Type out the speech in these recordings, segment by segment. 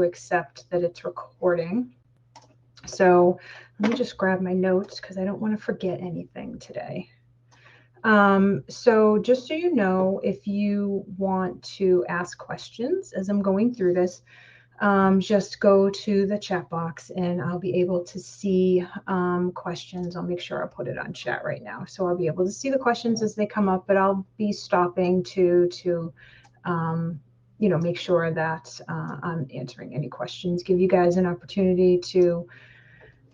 accept that it's recording. So let me just grab my notes because I don't want to forget anything today. So just so you know, if you want to ask questions as I'm going through this, just go to the chat box and I'll be able to see questions. I'll make sure I'll put it on chat right now. So I'll be able to see the questions as they come up, but I'll be stopping to make sure that I'm answering any questions, give you guys an opportunity to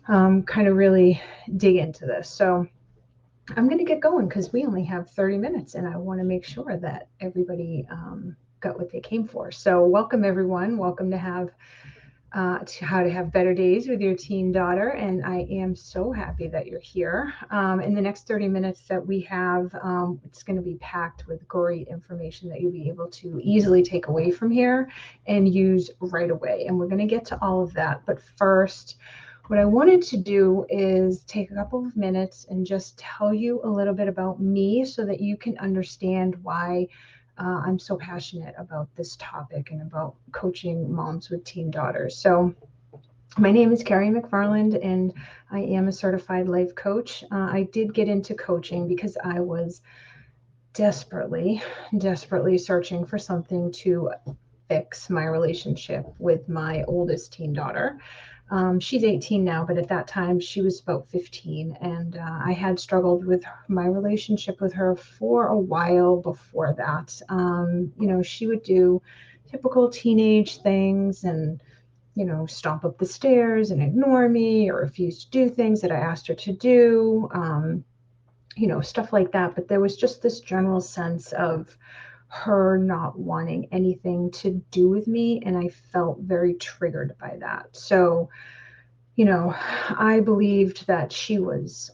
kind of really dig into this. So I'm going to get going because we only have 30 minutes and I want to make sure that everybody got what they came for. So welcome everyone. Welcome to How to Have Better Days with Your Teen Daughter. And I am so happy that you're here. In the next 30 minutes that we have, it's going to be packed with great information that you'll be able to easily take away from here and use right away. And we're going to get to all of that. But first, what I wanted to do is take a couple of minutes and just tell you a little bit about me so that you can understand why I'm so passionate about this topic and about coaching moms with teen daughters. So my name is Carrie McFarland and I am a certified life coach. I did get into coaching because I was desperately searching for something to fix my relationship with my oldest teen daughter. She's 18 now, but at that time she was about 15. And I had struggled with my relationship with her for a while before that. She would do typical teenage things and, stomp up the stairs and ignore me or refuse to do things that I asked her to do, stuff like that. But there was just this general sense of her not wanting anything to do with me, and I felt very triggered by that. So, I believed that she was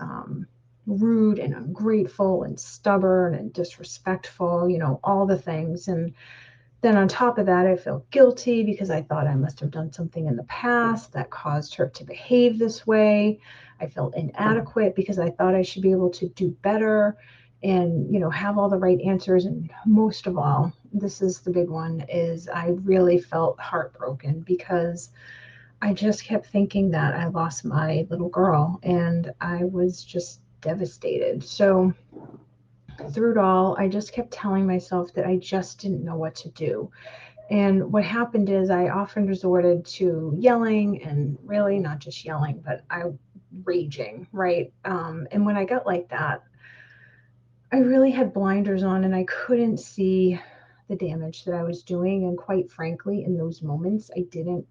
rude and ungrateful and stubborn and disrespectful, all the things. And then on top of that, I felt guilty because I thought I must have done something in the past that caused her to behave this way. I felt inadequate because I thought I should be able to do better and, have all the right answers. And most of all, this is the big one, is I really felt heartbroken because I just kept thinking that I lost my little girl and I was just devastated. So through it all, I just kept telling myself that I just didn't know what to do. And what happened is I often resorted to yelling, and really not just yelling, but raging, right? And when I got like that, I really had blinders on and I couldn't see the damage that I was doing. And quite frankly, in those moments, I didn't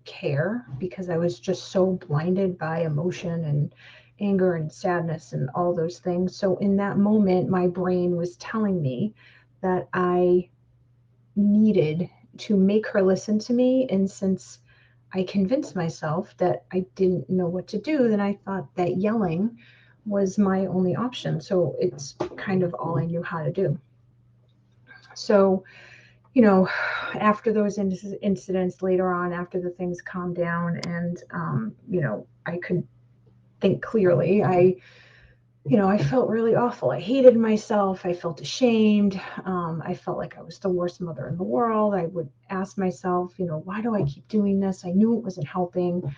care because I was just so blinded by emotion and anger and sadness and all those things. So in that moment, my brain was telling me that I needed to make her listen to me. And since I convinced myself that I didn't know what to do, then I thought that yelling was my only option. So it's kind of all I knew how to do. So, after those incidents later on, after the things calmed down and, I could think clearly, I felt really awful. I hated myself. I felt ashamed. I felt like I was the worst mother in the world. I would ask myself, why do I keep doing this? I knew it wasn't helping.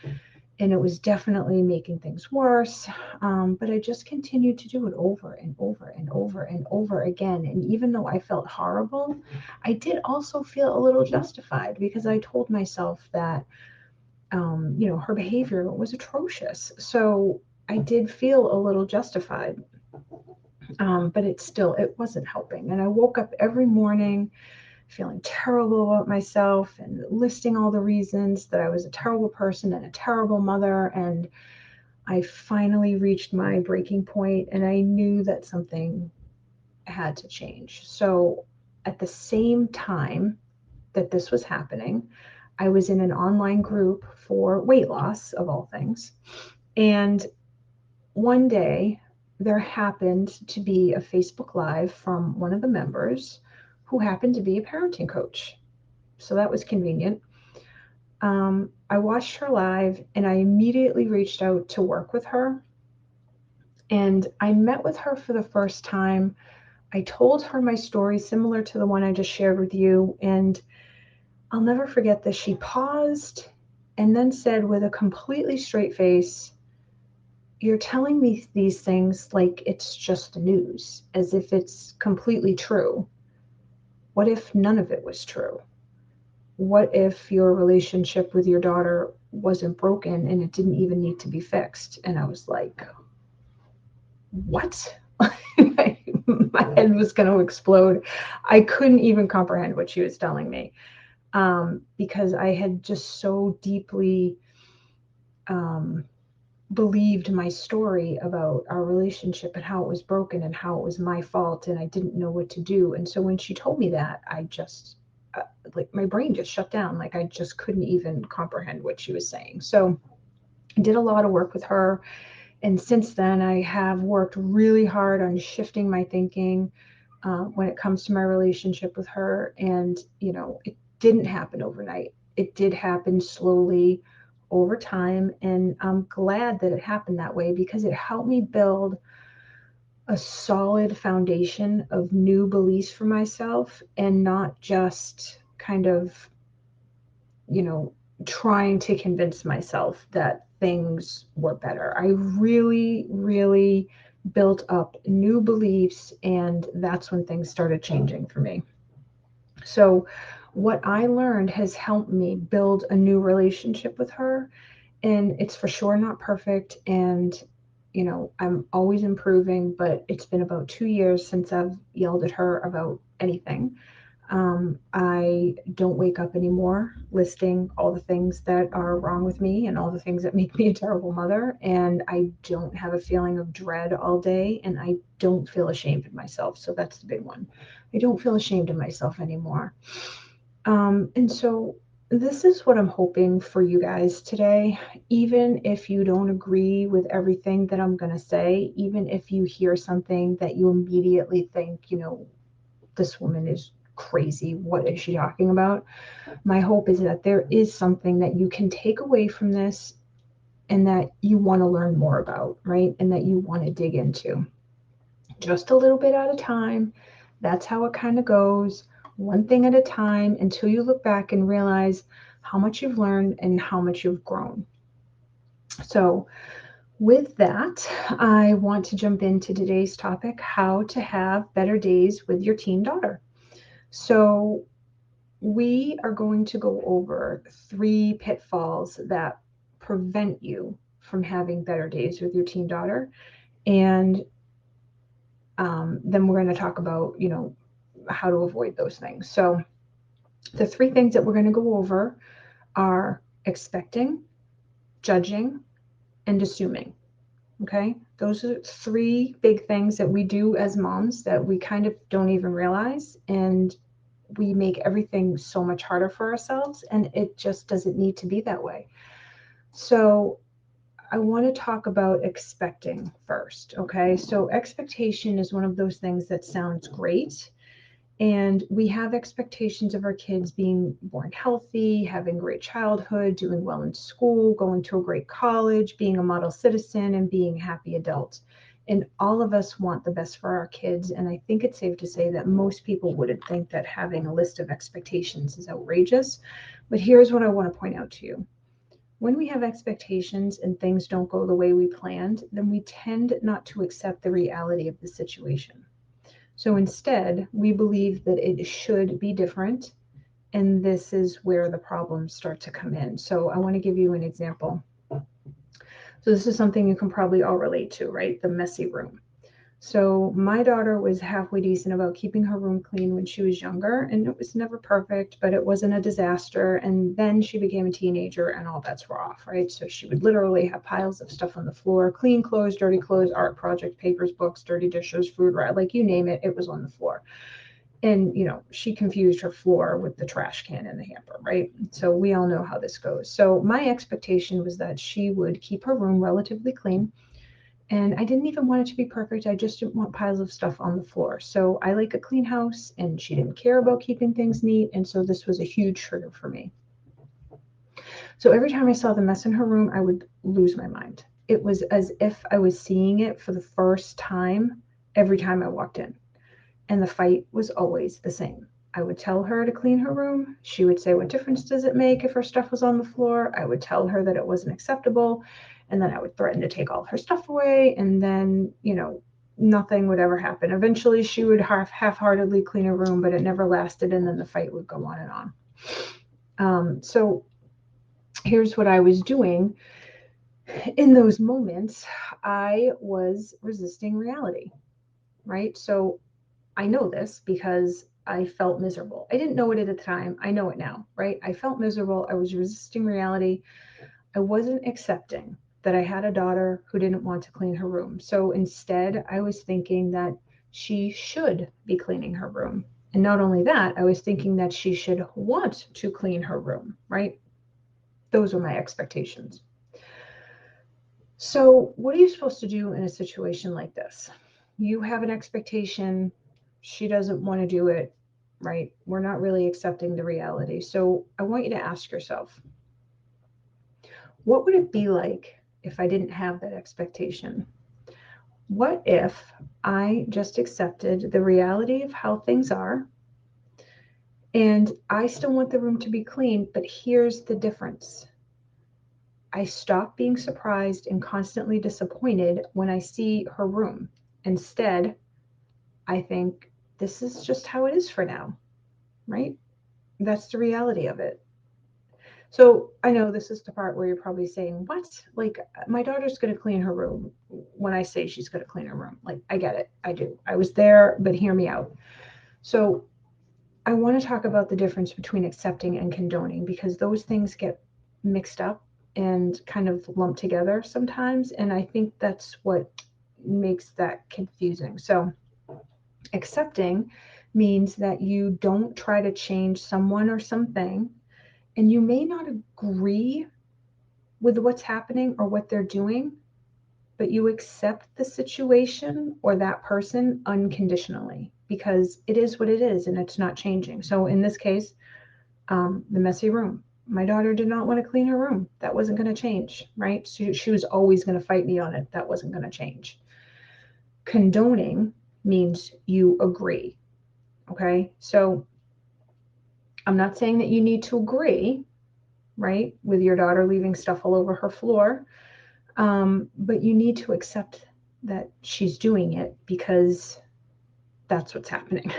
And it was definitely making things worse. But I just continued to do it over and over and over and over again. And even though I felt horrible, I did also feel a little justified because I told myself that, her behavior was atrocious. So I did feel a little justified. But it wasn't helping. And I woke up every morning feeling terrible about myself and listing all the reasons that I was a terrible person and a terrible mother. And I finally reached my breaking point and I knew that something had to change. So at the same time that this was happening, I was in an online group for weight loss, of all things. And one day there happened to be a Facebook Live from one of the members who happened to be a parenting coach. So that was convenient. I watched her live and I immediately reached out to work with her. And I met with her for the first time. I told her my story similar to the one I just shared with you. And I'll never forget this. She paused and then said with a completely straight face, "You're telling me these things like it's just the news, as if it's completely true. What if none of it was true? What if your relationship with your daughter wasn't broken and it didn't even need to be fixed?" And I was like, what? My head was going to explode. I couldn't even comprehend what she was telling me, because I had just so deeply believed my story about our relationship and how it was broken and how it was my fault and I didn't know what to do. And so when she told me that, I just, like, my brain just shut down. Like, I just couldn't even comprehend what she was saying. So I did a lot of work with her. And since then, I have worked really hard on shifting my thinking when it comes to my relationship with her. And, it didn't happen overnight. It did happen slowly over time. And I'm glad that it happened that way because it helped me build a solid foundation of new beliefs for myself and not just kind of, you know, trying to convince myself that things were better. I really, really built up new beliefs, and that's when things started changing for me. So, what I learned has helped me build a new relationship with her, and it's for sure not perfect. And, I'm always improving, but it's been about 2 years since I've yelled at her about anything. I don't wake up anymore listing all the things that are wrong with me and all the things that make me a terrible mother. And I don't have a feeling of dread all day. And I don't feel ashamed of myself. So that's the big one. I don't feel ashamed of myself anymore. And so this is what I'm hoping for you guys today. Even if you don't agree with everything that I'm going to say, even if you hear something that you immediately think, this woman is crazy. What is she talking about? My hope is that there is something that you can take away from this and that you want to learn more about, right? And that you want to dig into. Just a little bit at a time. That's how it kind of goes. One thing at a time until you look back and realize how much you've learned and how much you've grown. So, with that, I want to jump into today's topic, how to have better days with your teen daughter. So, we are going to go over 3 pitfalls that prevent you from having better days with your teen daughter. And then we're going to talk about, how to avoid those things. So the 3 things that we're going to go over are expecting, judging, and assuming. Okay. Those are 3 big things that we do as moms that we kind of don't even realize. And we make everything so much harder for ourselves, and it just doesn't need to be that way. So I want to talk about expecting first. Okay. So expectation is one of those things that sounds great. And we have expectations of our kids being born healthy, having a great childhood, doing well in school, going to a great college, being a model citizen, and being happy adults. And all of us want the best for our kids. And I think it's safe to say that most people wouldn't think that having a list of expectations is outrageous. But here's what I want to point out to you. When we have expectations and things don't go the way we planned, then we tend not to accept the reality of the situation. So instead, we believe that it should be different, and this is where the problems start to come in. So I want to give you an example. So this is something you can probably all relate to, right? The messy room. So my daughter was halfway decent about keeping her room clean when she was younger, and it was never perfect, but it wasn't a disaster. And then she became a teenager and all bets were off, right? So she would literally have piles of stuff on the floor, clean clothes, dirty clothes, art project, papers, books, dirty dishes, food, right? Like you name it, it was on the floor. And, she confused her floor with the trash can in the hamper, right? So we all know how this goes. So my expectation was that she would keep her room relatively clean. And I didn't even want it to be perfect. I just didn't want piles of stuff on the floor. So I like a clean house, and she didn't care about keeping things neat. And so this was a huge trigger for me. So every time I saw the mess in her room, I would lose my mind. It was as if I was seeing it for the first time every time I walked in. And the fight was always the same. I would tell her to clean her room. She would say, what difference does it make if her stuff was on the floor? I would tell her that it wasn't acceptable. And then I would threaten to take all her stuff away. And then, nothing would ever happen. Eventually she would half-heartedly clean her room, but it never lasted. And then the fight would go on and on. So here's what I was doing in those moments. I was resisting reality, right? So I know this because I felt miserable. I didn't know it at the time. I know it now, right? I felt miserable. I was resisting reality. I wasn't accepting that I had a daughter who didn't want to clean her room. So instead, I was thinking that she should be cleaning her room. And not only that, I was thinking that she should want to clean her room, right? Those were my expectations. So what are you supposed to do in a situation like this? You have an expectation. She doesn't want to do it, right? We're not really accepting the reality. So I want you to ask yourself, what would it be like if I didn't have that expectation? What if I just accepted the reality of how things are, and I still want the room to be clean, but here's the difference. I stop being surprised and constantly disappointed when I see her room. Instead, I think this is just how it is for now, right? That's the reality of it. So I know this is the part where you're probably saying, what? Like, my daughter's going to clean her room when I say she's going to clean her room. Like, I get it. I do. I was there, but hear me out. So I want to talk about the difference between accepting and condoning, because those things get mixed up and kind of lumped together sometimes. And I think that's what makes that confusing. So accepting means that you don't try to change someone or something, and you may not agree with what's happening or what they're doing, but you accept the situation or that person unconditionally because it is what it is and it's not changing. So in this case, the messy room. My daughter did not want to clean her room. That wasn't going to change, right? So she was always going to fight me on it. That wasn't going to change. Condoning means you agree. Okay. So I'm not saying that you need to agree, right, with your daughter leaving stuff all over her floor. But you need to accept that she's doing it because that's what's happening.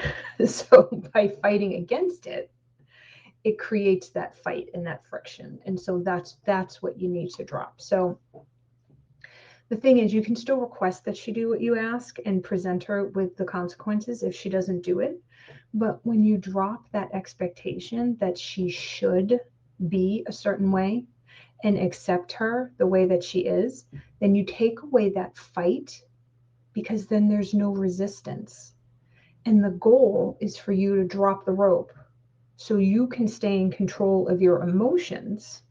So by fighting against it, it creates that fight and that friction. And so that's what you need to drop. So the thing is, you can still request that she do what you ask and present her with the consequences if she doesn't do it. But when you drop that expectation that she should be a certain way and accept her the way that she is, then you take away that fight, because then there's no resistance. And the goal is for you to drop the rope so you can stay in control of your emotions.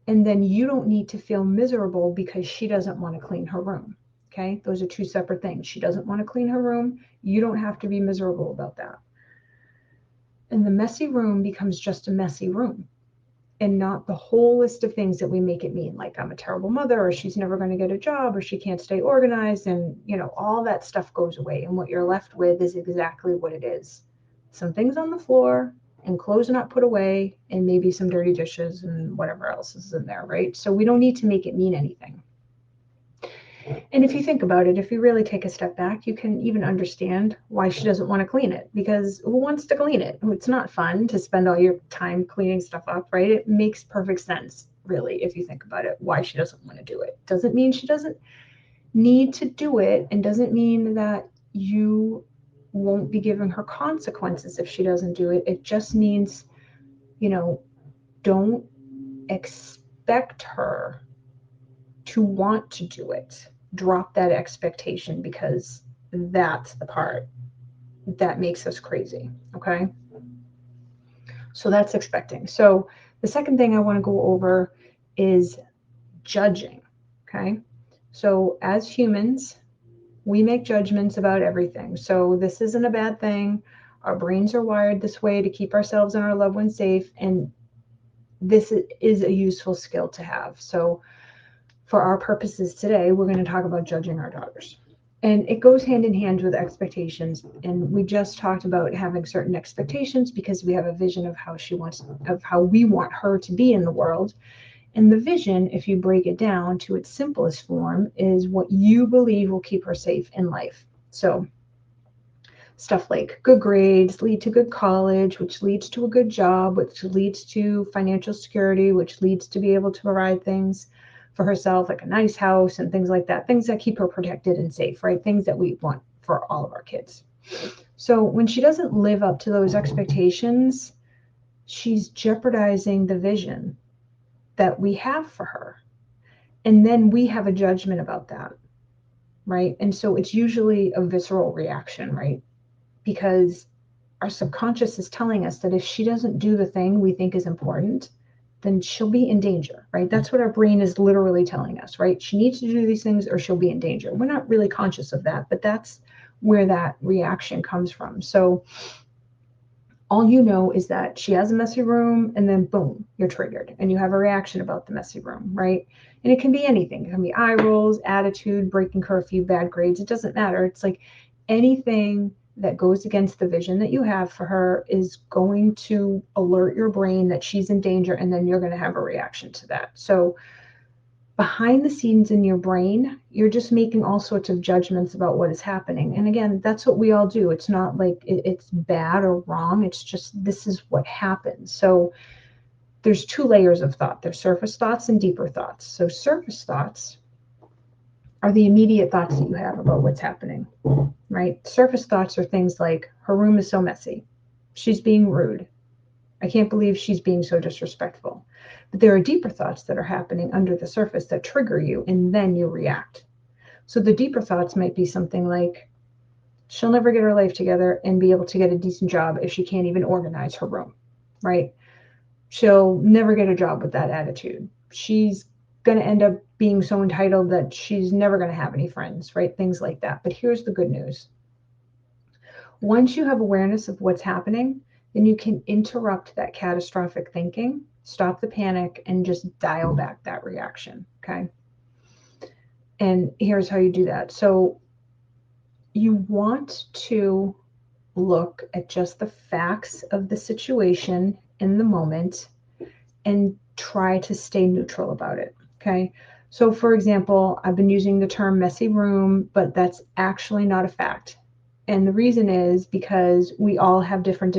And then you don't need to feel miserable because she doesn't want to clean her room. Okay. Those are two separate things. She doesn't want to clean her room. You don't have to be miserable about that. And the messy room becomes just a messy room, and not the whole list of things that we make it mean, like I'm a terrible mother, or she's never going to get a job, or she can't stay organized. And, all that stuff goes away. And what you're left with is exactly what it is. Some things on the floor and clothes not put away, and maybe some dirty dishes and whatever else is in there, right? So we don't need to make it mean anything. And if you think about it, if you really take a step back, you can even understand why she doesn't want to clean it, because who wants to clean it? It's not fun to spend all your time cleaning stuff up, right? It makes perfect sense, really, if you think about it, why she doesn't want to do it. Doesn't mean she doesn't need to do it, and doesn't mean that you won't be giving her consequences if she doesn't do it. It just means, don't expect her to want to do it. Drop that expectation, because that's the part that makes us crazy. Okay. So that's expecting. So the second thing I want to go over is judging. Okay. So as humans, we make judgments about everything. So this isn't a bad thing. Our brains are wired this way to keep ourselves and our loved ones safe. And this is a useful skill to have. So for our purposes today, we're going to talk about judging our daughters. And it goes hand in hand with expectations. And we just talked about having certain expectations because we have a vision of how we want her to be in the world. And the vision, if you break it down to its simplest form, is what you believe will keep her safe in life. So stuff like good grades lead to good college, which leads to a good job, which leads to financial security, which leads to be able to provide things for herself, like a nice house and things like that, things that keep her protected and safe, right? Things that we want for all of our kids. So when she doesn't live up to those expectations, she's jeopardizing the vision that we have for her. And then we have a judgment about that, right? And so it's usually a visceral reaction, right? Because our subconscious is telling us that if she doesn't do the thing we think is important, then she'll be in danger, right? That's what our brain is literally telling us, right? She needs to do these things or she'll be in danger. We're not really conscious of that, but that's where that reaction comes from. So all you know is that she has a messy room, and then boom, you're triggered and you have a reaction about the messy room, right? And it can be anything. It can be eye rolls, attitude, breaking curfew, bad grades. It doesn't matter. It's like anything that goes against the vision that you have for her is going to alert your brain that she's in danger, and then you're going to have a reaction to that. So behind the scenes in your brain, you're just making all sorts of judgments about what is happening. And again, that's what we all do. It's not like it's bad or wrong. It's just this is what happens. So there's two layers of thought. There's surface thoughts and deeper thoughts. So surface thoughts are the immediate thoughts that you have about what's happening, right? Surface thoughts are things like, her room is so messy. She's being rude. I can't believe she's being so disrespectful. But there are deeper thoughts that are happening under the surface that trigger you, and then you react. So the deeper thoughts might be something like, she'll never get her life together and be able to get a decent job if she can't even organize her room, right? She'll never get a job with that attitude. She's going to end up being so entitled that she's never going to have any friends, right? Things like that. But here's the good news. Once you have awareness of what's happening, then you can interrupt that catastrophic thinking, stop the panic, and just dial back that reaction, okay? And here's how you do that. So you want to look at just the facts of the situation in the moment and try to stay neutral about it, okay? So for example, I've been using the term messy room, but that's actually not a fact. And the reason is because we all have different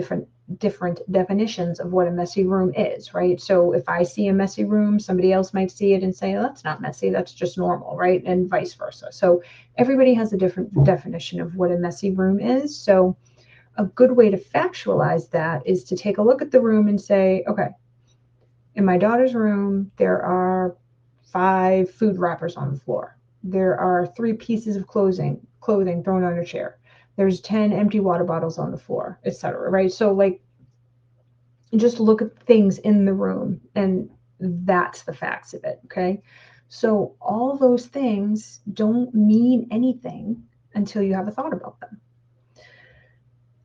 definitions of what a messy room is, right? So if I see a messy room, somebody else might see it and say, oh, that's not messy, that's just normal, right? And vice versa. So everybody has a different definition of what a messy room is. So a good way to factualize that is to take a look at the room and say, okay, in my daughter's room, there are 5 food wrappers on the floor. There are 3 pieces of clothing thrown on a chair. There's 10 empty water bottles on the floor, etc. Right? So like, just look at things in the room, and that's the facts of it. Okay. So all those things don't mean anything until you have a thought about them.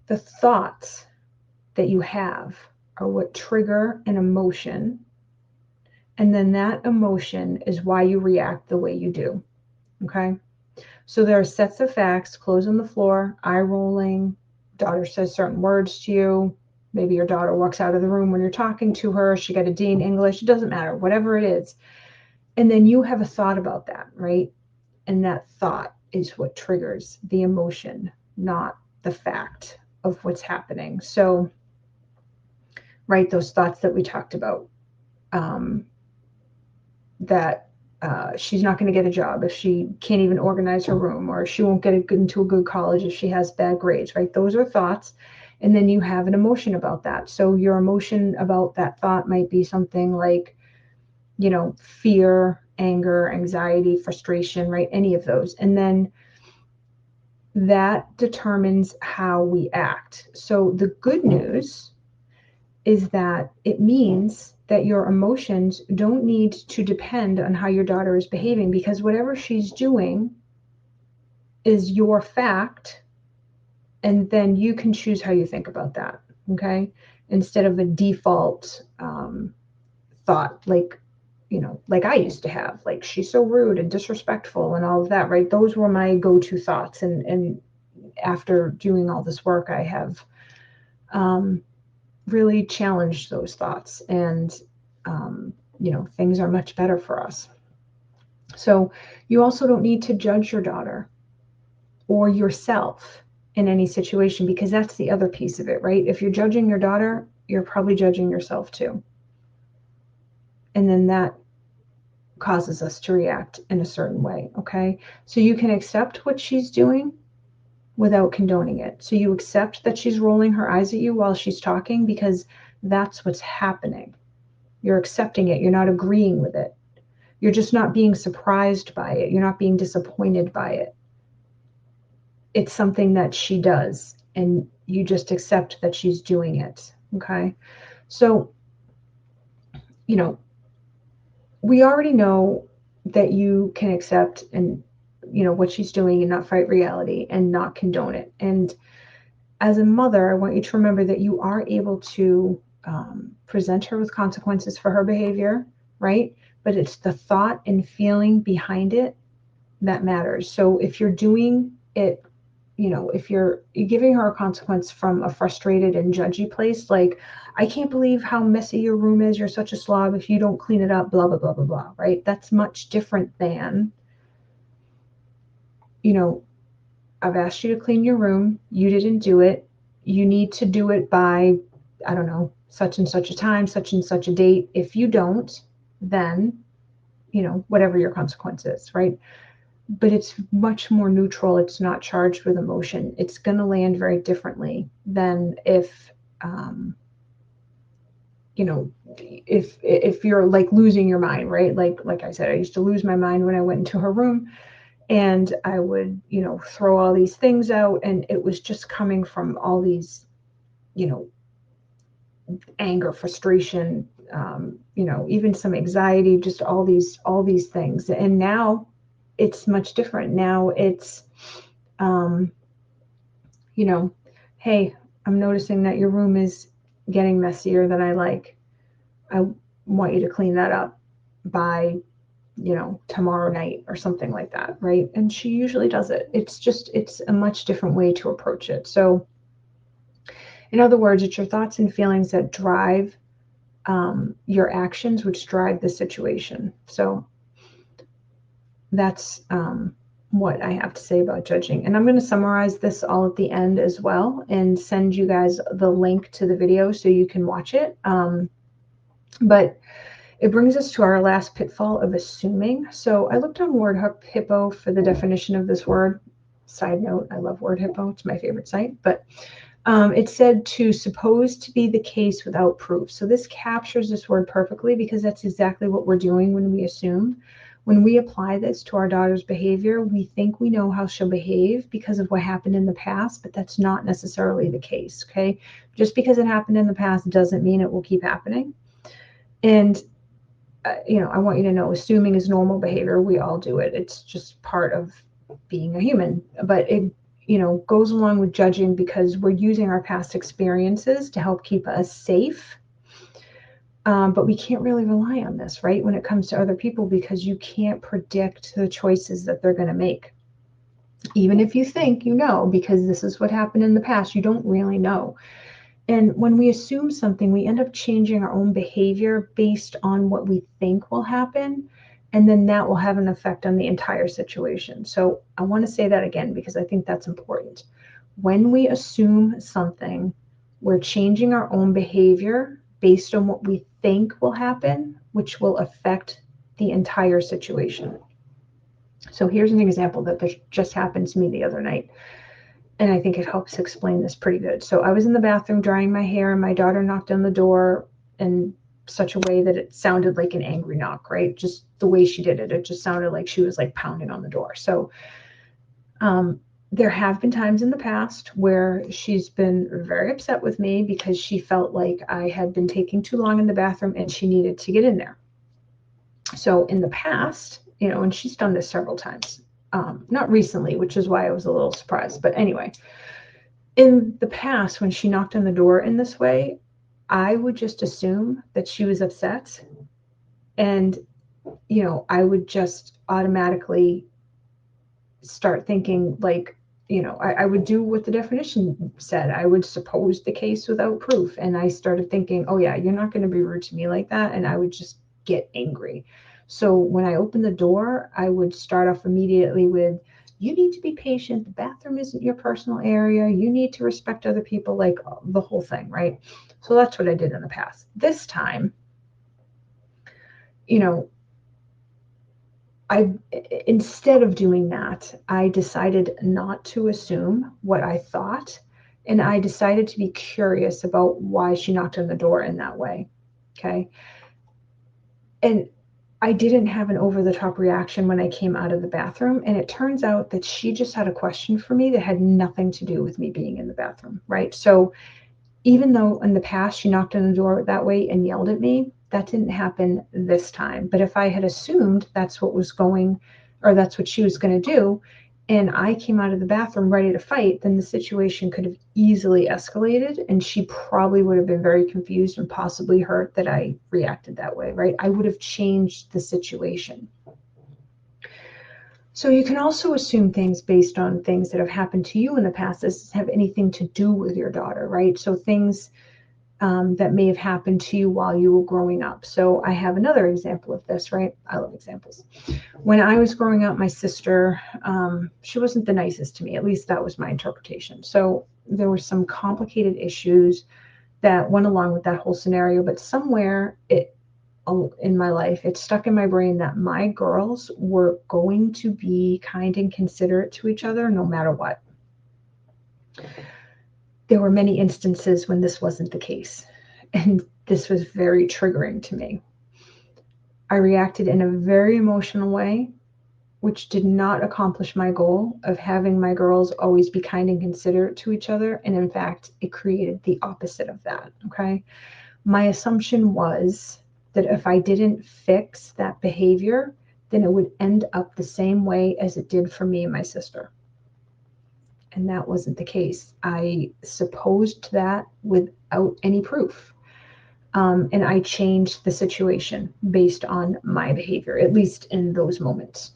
The thoughts that you have are what trigger an emotion. And then that emotion is why you react the way you do. Okay. So there are sets of facts: clothes on the floor, eye rolling, daughter says certain words to you. Maybe your daughter walks out of the room when you're talking to her. She got a D in English. It doesn't matter, whatever it is. And then you have a thought about that, right? And that thought is what triggers the emotion, not the fact of what's happening. So, right, those thoughts that we talked about, that she's not going to get a job if she can't even organize her room, or she won't get into a good college if she has bad grades, right? Those are thoughts. And then you have an emotion about that. So your emotion about that thought might be something like, fear, anger, anxiety, frustration, right? Any of those. And then that determines how we act. So the good news is that it means that your emotions don't need to depend on how your daughter is behaving, because whatever she's doing is your fact, and then you can choose how you think about that, okay? Instead of a default thought, like like I used to have, like, she's so rude and disrespectful and all of that, right? Those were my go-to thoughts. And after doing all this work, I have really challenged those thoughts, and things are much better for us. So you also don't need to judge your daughter or yourself in any situation, because that's the other piece of it, right? If you're judging your daughter, you're probably judging yourself too. And then that causes us to react in a certain way, okay? So you can accept what she's doing without condoning it. So you accept that she's rolling her eyes at you while she's talking, because that's what's happening. You're accepting it. You're not agreeing with it. You're just not being surprised by it. You're not being disappointed by it. It's something that she does, and you just accept that she's doing it, okay? So, we already know that you can accept and what she's doing and not fight reality and not condone it. And as a mother, I want you to remember that you are able to present her with consequences for her behavior, right? But it's the thought and feeling behind it that matters. So if you're doing it, if you're giving her a consequence from a frustrated and judgy place, like, I can't believe how messy your room is. You're such a slob. If you don't clean it up, blah, blah, blah, blah, blah, right? That's much different than, I've asked you to clean your room. You didn't do it. You need to do it by, I don't know, such and such a time, such and such a date. If you don't, then, whatever your consequence is, right? But it's much more neutral. It's not charged with emotion. It's going to land very differently than if, if you're like losing your mind, right? Like I said, I used to lose my mind when I went into her room, and I would, throw all these things out, and it was just coming from all these, anger, frustration, even some anxiety, just all these things. And now it's much different. Now it's, hey, I'm noticing that your room is getting messier than I like. I want you to clean that up by, tomorrow night or something like that, right? And she usually does it. It's a much different way to approach it. So in other words, it's your thoughts and feelings that drive your actions, which drive the situation. So that's what I have to say about judging. And I'm going to summarize this all at the end as well and send you guys the link to the video so you can watch it. But it brings us to our last pitfall of assuming. So I looked on Word Hippo for the definition of this word. Side note, I love Word Hippo. It's my favorite site. But it said to suppose to be the case without proof. So this captures this word perfectly, because that's exactly what we're doing when we assume. When we apply this to our daughter's behavior, we think we know how she'll behave because of what happened in the past, but that's not necessarily the case, okay? Just because it happened in the past doesn't mean it will keep happening. And, I want you to know, assuming is normal behavior. We all do it. It's just part of being a human. But it, goes along with judging, because we're using our past experiences to help keep us safe. But we can't really rely on this, right, when it comes to other people, because you can't predict the choices that they're going to make. Even if you think because this is what happened in the past, you don't really know. And when we assume something, we end up changing our own behavior based on what we think will happen. And then that will have an effect on the entire situation. So I want to say that again, because I think that's important. When we assume something, we're changing our own behavior based on what we think will happen, which will affect the entire situation. So here's an example that just happened to me the other night. And I think it helps explain this pretty good. So I was in the bathroom drying my hair, and my daughter knocked on the door in such a way that it sounded like an angry knock, right? Just the way she did it. It just sounded like she was like pounding on the door. So there have been times in the past where she's been very upset with me because she felt like I had been taking too long in the bathroom and she needed to get in there. So in the past, and she's done this several times. Not recently, which is why I was a little surprised. But anyway, in the past, when she knocked on the door in this way, I would just assume that she was upset. And I would just automatically start thinking like, I would do what the definition said. I would suppose the case without proof. And I started thinking, oh yeah, you're not going to be rude to me like that. And I would just get angry. So when I opened the door, I would start off immediately with, you need to be patient. The bathroom isn't your personal area. You need to respect other people, like the whole thing, right? So that's what I did in the past. This time, you know, instead of doing that, I decided not to assume what I thought, and I decided to be curious about why she knocked on the door in that way. Okay. And I didn't have an over the top reaction when I came out of the bathroom. And it turns out that she just had a question for me that had nothing to do with me being in the bathroom. Right. So even though in the past she knocked on the door that way and yelled at me, that didn't happen this time. But if I had assumed that's what was going, or that's what she was going to do, and I came out of the bathroom ready to fight, then the situation could have easily escalated, and she probably would have been very confused and possibly hurt that I reacted that way, right? I would have changed the situation. So you can also assume things based on things that have happened to you in the past. This doesn't have anything to do with your daughter, right? So things that may have happened to you while you were growing up. So I have another example of this, right? I love examples. When I was growing up, my sister, she wasn't the nicest to me. At least that was my interpretation. So there were some complicated issues that went along with that whole scenario, but somewhere in my life, it stuck in my brain that my girls were going to be kind and considerate to each other no matter what. There were many instances when this wasn't the case, and this was very triggering to me. I reacted in a very emotional way, which did not accomplish my goal of having my girls always be kind and considerate to each other. And in fact, it created the opposite of that. Okay. My assumption was that if I didn't fix that behavior, then it would end up the same way as it did for me and my sister. And that wasn't the case. I supposed that without any proof. And I changed the situation based on my behavior, at least in those moments.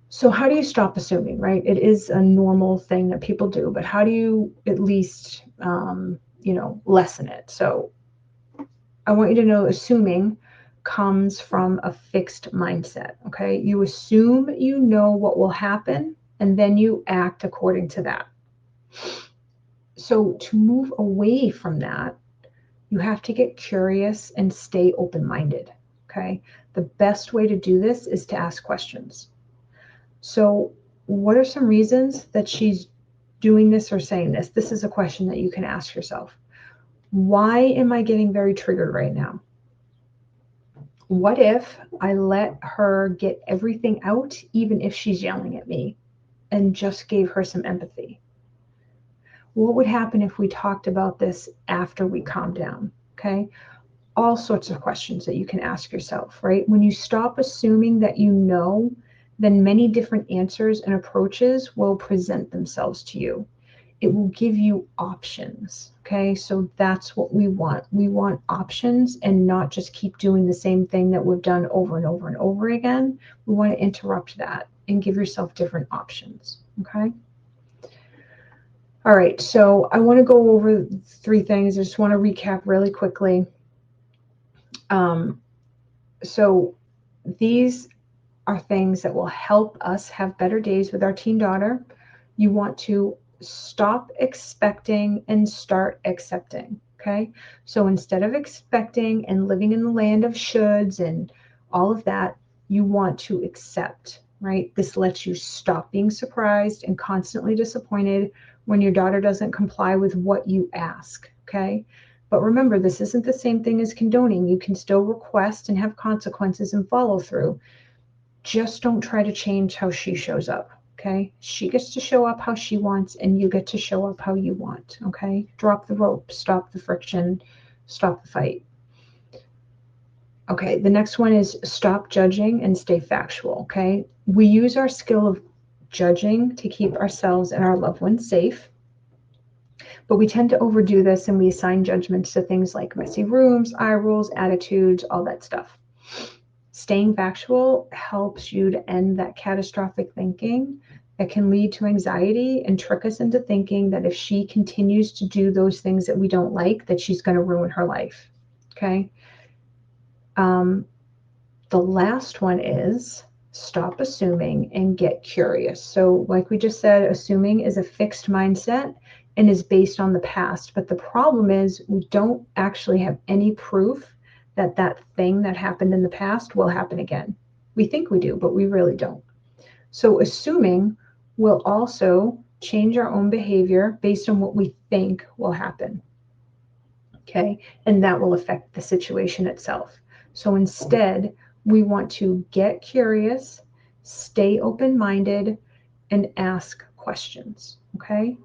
So how do you stop assuming, right? It is a normal thing that people do, but how do you at least, lessen it? So I want you to know assuming comes from a fixed mindset, okay? You assume you know what will happen, and then you act according to that. So to move away from that, you have to get curious and stay open-minded, okay? The best way to do this is to ask questions. So what are some reasons that she's doing this or saying this? This is a question that you can ask yourself. Why am I getting very triggered right now? What if I let her get everything out, even if she's yelling at me, and just gave her some empathy? What would happen if we talked about this after we calm down? Okay. All sorts of questions that you can ask yourself, right? When you stop assuming that you know, then many different answers and approaches will present themselves to you. It will give you options. Okay. So that's what we want. We want options and not just keep doing the same thing that we've done over and over and over again. We want to interrupt that and give yourself different options. Okay. All right. So I want to go over 3 things. I just want to recap really quickly. So these are things that will help us have better days with our teen daughter. You want to stop expecting and start accepting. Okay. So instead of expecting and living in the land of shoulds and all of that, you want to accept, right? This lets you stop being surprised and constantly disappointed when your daughter doesn't comply with what you ask. Okay. But remember, this isn't the same thing as condoning. You can still request and have consequences and follow through. Just don't try to change how she shows up. Okay. She gets to show up how she wants, and you get to show up how you want. Okay. Drop the rope, stop the friction, stop the fight. Okay. The next one is stop judging and stay factual. Okay. We use our skill of judging to keep ourselves and our loved ones safe. But we tend to overdo this and we assign judgments to things like messy rooms, eye rolls, attitudes, all that stuff. Staying factual helps you to end that catastrophic thinking that can lead to anxiety and trick us into thinking that if she continues to do those things that we don't like, that she's going to ruin her life. Okay. The last one is stop assuming and get curious. So, like we just said, assuming is a fixed mindset and is based on the past. But the problem is we don't actually have any proof that that thing that happened in the past will happen again. We think we do, but we really don't. So assuming will also change our own behavior based on what we think will happen. Okay, and that will affect the situation itself. So instead, we want to get curious, stay open-minded, and ask questions. Okay,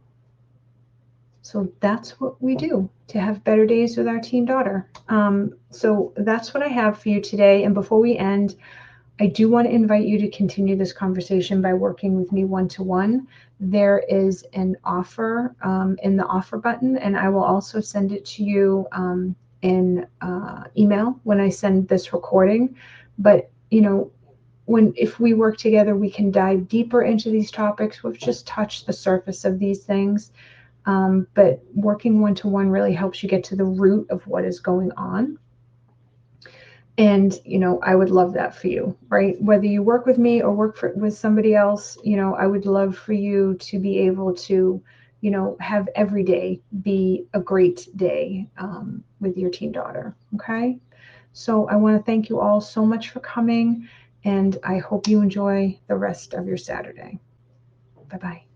so that's what we do to have better days with our teen daughter. So that's what I have for you today. And before we end, I do want to invite you to continue this conversation by working with me one-to-one. There is an offer in the offer button, and I will also send it to you in email when I send this recording. But, you know, if we work together, we can dive deeper into these topics. We've just touched the surface of these things. But working one-to-one really helps you get to the root of what is going on. And, you know, I would love that for you, right? Whether you work with me or work with somebody else, you know, I would love for you to be able to, you know, have every day be a great day with your teen daughter. Okay. So I want to thank you all so much for coming, and I hope you enjoy the rest of your Saturday. Bye-bye.